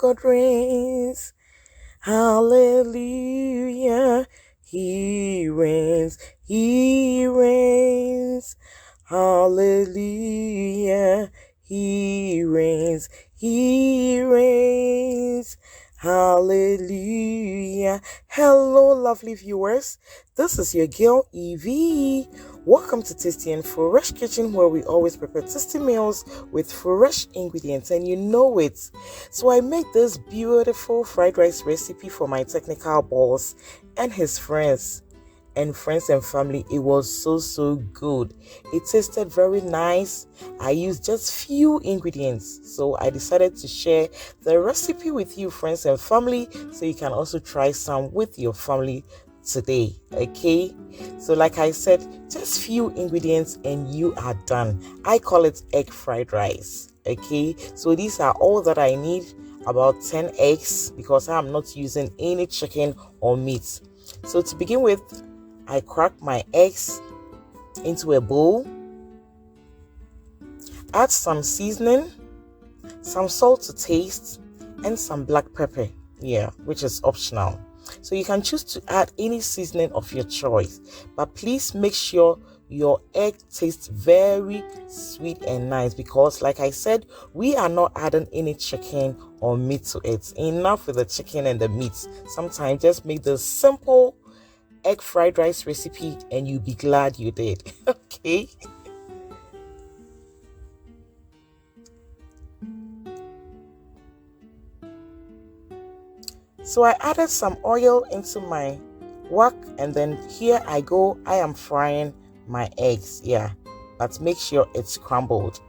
God reigns. Hallelujah. He reigns. He reigns. Hallelujah. He reigns. He reigns. Hallelujah. Hello, lovely viewers. This is your girl, Eveee. Welcome to Tasty and Fresh Kitchen, where we always prepare tasty meals with fresh ingredients, and you know it. So I made this beautiful fried rice recipe for my technical boss and his friends and family. It was so good. It tasted very nice. I used just few ingredients, so I decided to share the recipe with you, friends and family, so you can also try some with your family today. Okay, so like I said, just few ingredients and you are done. I call it egg fried rice. Okay, so these are all that I need. About 10 eggs, because I'm not using any chicken or meat. So to begin with, I crack my eggs into a bowl, add some seasoning, some salt to taste, and some black pepper, which is optional. So you can choose to add any seasoning of your choice, but please make sure your egg tastes very sweet and nice, because like I said, we are not adding any chicken or meat to it. Enough with the chicken and the meat. Sometimes just make the simple egg fried rice recipe and you'll be glad you did. Okay, so I added some oil into my wok, and then here I go. I am frying my eggs, but make sure it's crumbled.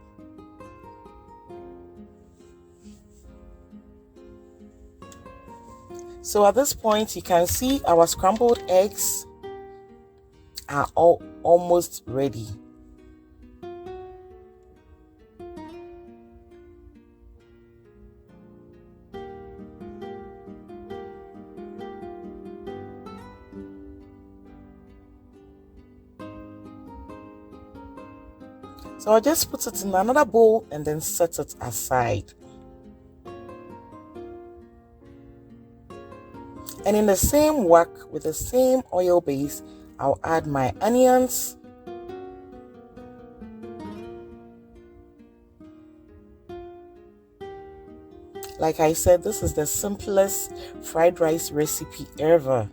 So at this point, you can see our scrambled eggs are all almost ready. So I'll just put it in another bowl and then set it aside. And in the same wok with the same oil base, I'll add my onions, like I said, this is the simplest fried rice recipe ever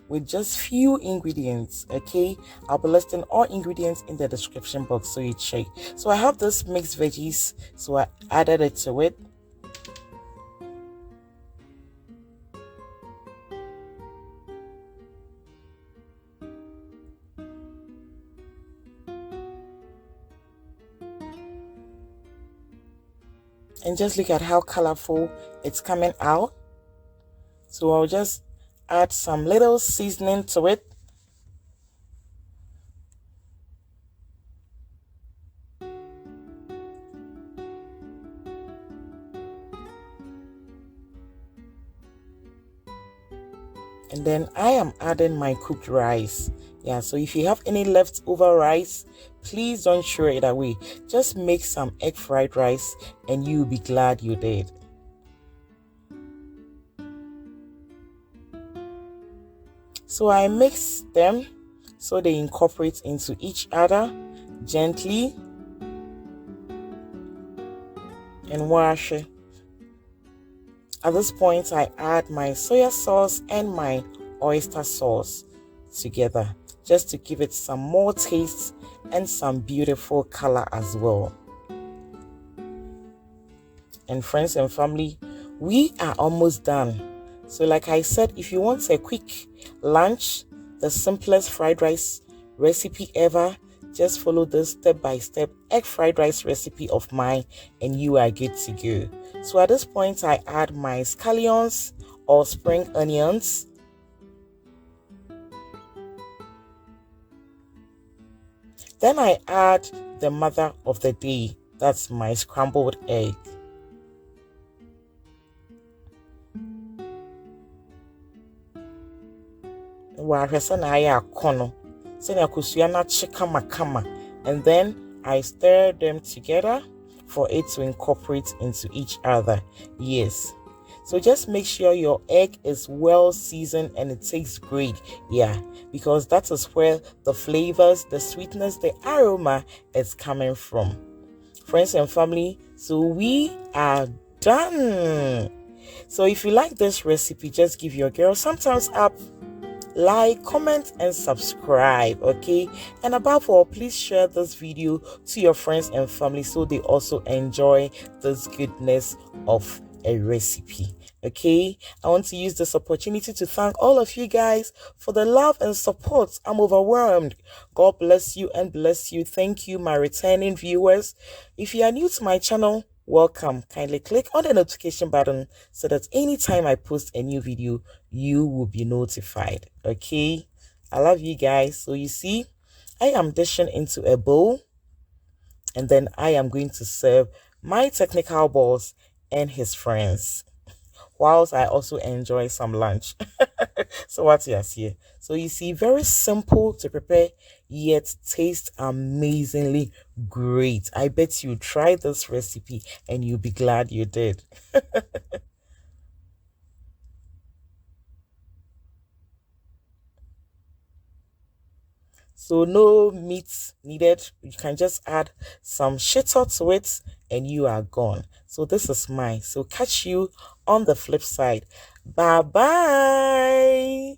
with just few ingredients. Okay, I'll be listing all ingredients in the description box, so you check. So I have this mixed veggies, so I added it to it. And just look at how colorful it's coming out. So I'll just add some little seasoning to it. And then I am adding my cooked rice. So if you have any leftover rice, please don't throw it away. Just make some egg fried rice and you'll be glad you did. So I mix them so they incorporate into each other gently and wash it. At this point, I add my soya sauce and my oyster sauce together, just to give it some more taste and some beautiful color as well. And friends and family, we are almost done. So like I said, if you want a quick lunch, the simplest fried rice recipe ever, just follow this step-by-step egg fried rice recipe of mine and you are good to go. So at this point, I add my scallions or spring onions. Then I add the mother of the day, that's my scrambled egg. And then I stir them together for it to incorporate into each other. Yes, So just make sure your egg is well seasoned and it tastes great. Yeah, because that is where the flavors, the sweetness, the aroma is coming from. Friends and family, so we are done. So if you like this recipe, just give your girl some thumbs up, like, comment, and subscribe. Okay, and above all, please share this video to your friends and family so they also enjoy this goodness of a recipe. Okay, I want to use this opportunity to thank all of you guys for the love and support. I'm overwhelmed. God bless you and bless you. Thank you, my returning viewers. If you are new to my channel, welcome. Kindly click on the notification button so that anytime I post a new video, you will be notified. Okay, I love you guys. So you see, I am dishing into a bowl, and then I am going to serve my technical boss and his friends, whilst I also enjoy some lunch. So what you here? So you see, very simple to prepare, yet taste amazingly great. I bet you try this recipe and you'll be glad you did. So no meat needed. You can just add some shitter to it and you are gone. So this is mine. So catch you on the flip side. Bye bye.